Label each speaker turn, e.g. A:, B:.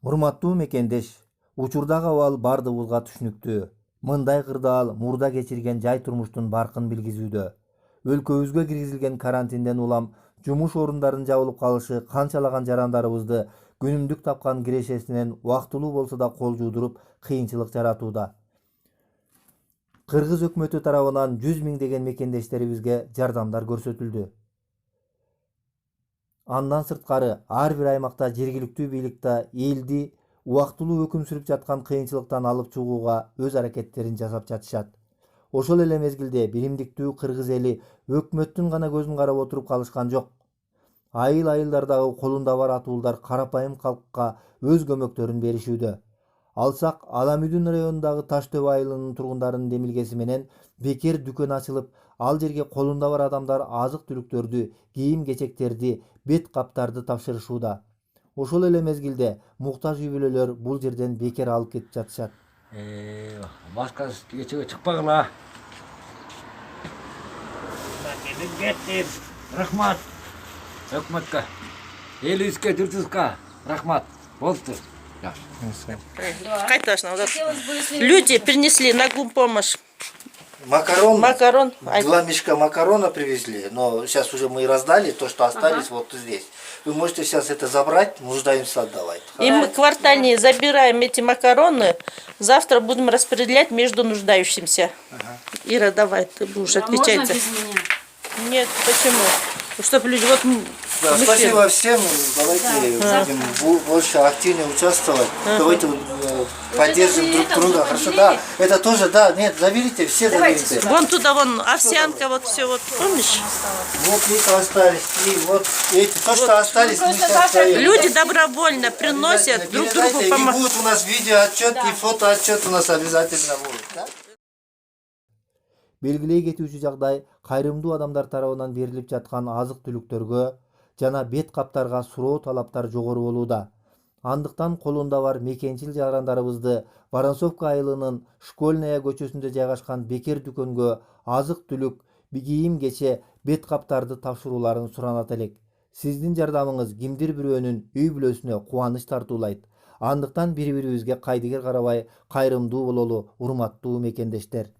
A: Урматтуу мекендеш, учурдагы абал бардыгыбызга түшүнүктүү. Мындай кырдаал мурда кечирген жай турмуштун баркын билгизүүдө. Өлкөбүзгө киргизилген карантинден улам жумуш орундарын жабылып калышы канчалаган жарандарыбызды күнүмдүк тапкан кирешесинен убактылуу болсо да кол жуудуруп, кыйынчылык жаратууда. Кыргыз өкмөтү тарабынан 100 миңдеген мекендештерибизге жардамдар көрсөтүлдү. Андан сырткары ар бир аймакта жергиликтүү бийликте элди убактылуу өкүм сүрүп жаткан кыйынчылыктан алып чыгууга өз аракеттерин жасап жатышат. Ошол эле мезгилде биримдиктүү кыргыз эли өкмөттүн гана көзүн карап отуруп калышкан жок. Айыл-айылдардагы колунда бар атуулдар карапайым калкка өз көмөктөрүн беришүүдө. Алсак Аламүдүн районундагы Таш Төбө айылынын тургундарынын демилгеси менен бекер дүкөн ачылып, ал жерге колунда бар адамдар азык-түлүктөрдү, кийим-кечектерди, бет каптарды тапшырышууда. Ошол эле мезгилде муктаж үй бүлөлөр бул жерден бекер алып кетип жатышат.
B: Башка кечеге чыкпагыла. Кеттим. Рахмат. Өкмөткө. Элибизге, журтубузга рахмат. Болду.
C: Кайташна. Люди принесли на помощь.
A: Макарон.
C: 2
A: мешка макарона привезли, но сейчас уже мы раздали то, что остались вот здесь. Вы можете сейчас это забрать, нуждаемся отдавать.
C: И мы квартальные забираем эти макароны. Завтра будем распределять между нуждающимся. Ира, давай, ты будешь отвечать.
D: Можно без меня?
C: Нет, почему? Чтобы люди... Вот
A: Да, спасибо всем. Давайте будем больше активнее участвовать. Давайте поддержим друг друга. Хорошо, да. Это тоже, да, нет, заберите, все заберите.
C: Вон туда, вон овсянка, вот все, вот помнишь?
A: Вот это остались. И вот эти, то, что остались, мы сейчас отдаем.
C: Люди добровольно приносят, друг другу
A: Передайте, и
C: помогают.
A: будет у нас видеоотчет и фотоотчет у нас обязательно будет. Да? Белгилей кетүүчү жагдай кайрымдуу адамдар тарабынан берилип жаткан азык-түлүктөргө жана бет каптарга суроо талаптар жогору болууда. Андыктан колунда бар мекенчил жарандарыбызды Воронцовка айылынын Школьная көчөсүндө жайгашкан бекер дүкөнгө азык-түлүк, кийим-кече, бет каптарды тапшырууларын суранат элек. Сиздин жардамыңыз кимдир бирөөнүн үй бүлөсүнө кубаныч тартуулайт. Андыктан бири-бирибизге кайдыгер карабай кайрымдуу бололу, урматтуу мекендештер.